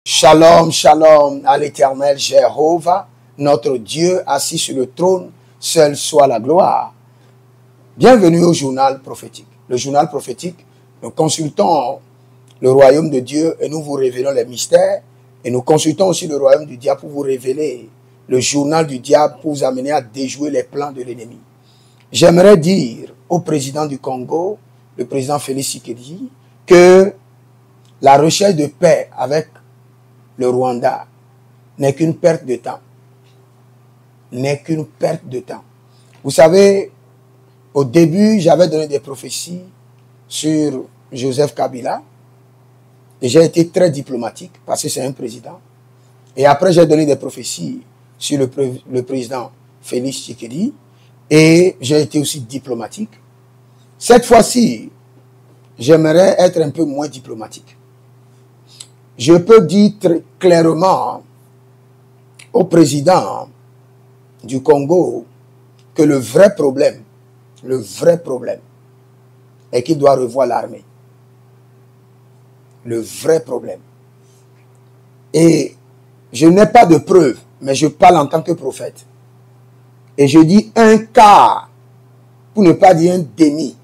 Shalom, shalom à l'Éternel Jéhovah, notre Dieu assis sur le trône, seul soit la gloire. Bienvenue au journal prophétique. Le journal prophétique, nous consultons le royaume de Dieu et nous vous révélons les mystères. Et nous consultons aussi le royaume du diable pour vous révéler le journal du diable pour vous amener à déjouer les plans de l'ennemi. J'aimerais dire au président du Congo, le président Félix Tshisekedi, que la recherche de paix avec le Rwanda n'est qu'une perte de temps. N'est qu'une perte de temps. Vous savez, au début, j'avais donné des prophéties sur Joseph Kabila. Et j'ai été très diplomatique parce que c'est un président. Et après, j'ai donné des prophéties sur le président Félix Tshisekedi. Et j'ai été aussi diplomatique. Cette fois-ci, j'aimerais être un peu moins diplomatique. Je peux dire très clairement au président du Congo que le vrai problème est qu'il doit revoir l'armée. Le vrai problème. Et je n'ai pas de preuves, mais je parle en tant que prophète. Et je dis un quart, pour ne pas dire un demi,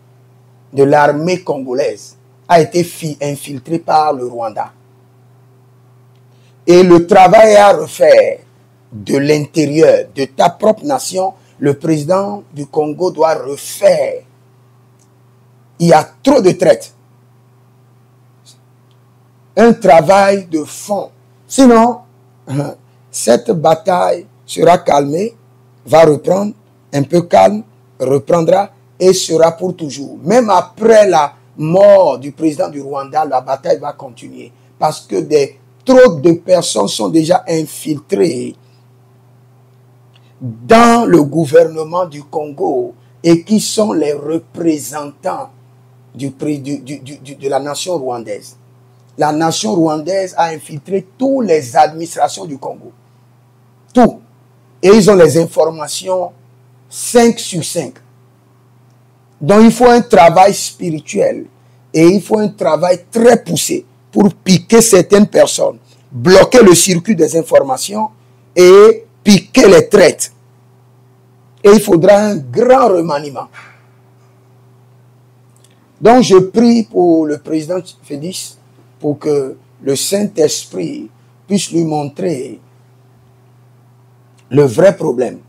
de l'armée congolaise a été infiltré par le Rwanda. Et le travail à refaire de l'intérieur, de ta propre nation, le président du Congo doit refaire. Il y a trop de traite. Un travail de fond. Sinon, cette bataille sera calmée, va reprendre, un peu calme, reprendra et sera pour toujours. Même après la mort du président du Rwanda, la bataille va continuer. Parce que trop de personnes sont déjà infiltrées dans le gouvernement du Congo et qui sont les représentants de la nation rwandaise. La nation rwandaise a infiltré toutes les administrations du Congo. Tout. Et ils ont les informations 5 sur 5. Donc il faut un travail spirituel et il faut un travail très poussé pour piquer certaines personnes, bloquer le circuit des informations et piquer les traites. Et il faudra un grand remaniement. Donc je prie pour le président Félix pour que le Saint-Esprit puisse lui montrer le vrai problème,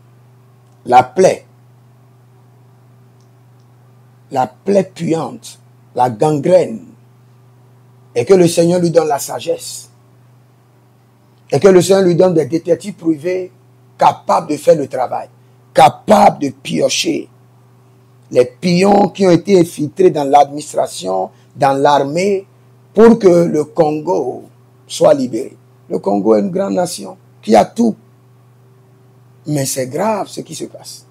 la plaie puante, la gangrène, et que le Seigneur lui donne la sagesse, et que le Seigneur lui donne des détectives privés capables de faire le travail, capables de piocher les pions qui ont été infiltrés dans l'administration, dans l'armée, pour que le Congo soit libéré. Le Congo est une grande nation qui a tout. Mais c'est grave ce qui se passe.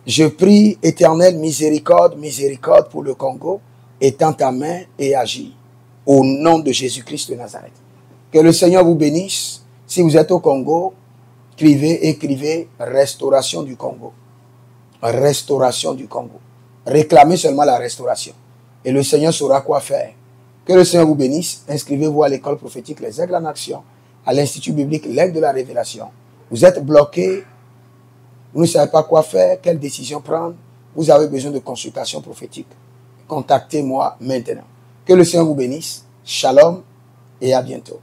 Je prie, Éternel, miséricorde, miséricorde pour le Congo, étends ta main et agis. Au nom de Jésus-Christ de Nazareth. Que le Seigneur vous bénisse. Si vous êtes au Congo, écrivez restauration du Congo. Restauration du Congo. Réclamez seulement la restauration. Et le Seigneur saura quoi faire. Que le Seigneur vous bénisse. Inscrivez-vous à l'école prophétique Les Aigles en Action, à l'Institut biblique L'Aigle de la Révélation. Vous êtes bloqué, vous ne savez pas quoi faire, quelle décision prendre, vous avez besoin de consultation prophétique. Contactez-moi maintenant. Que le Seigneur vous bénisse. Shalom et à bientôt.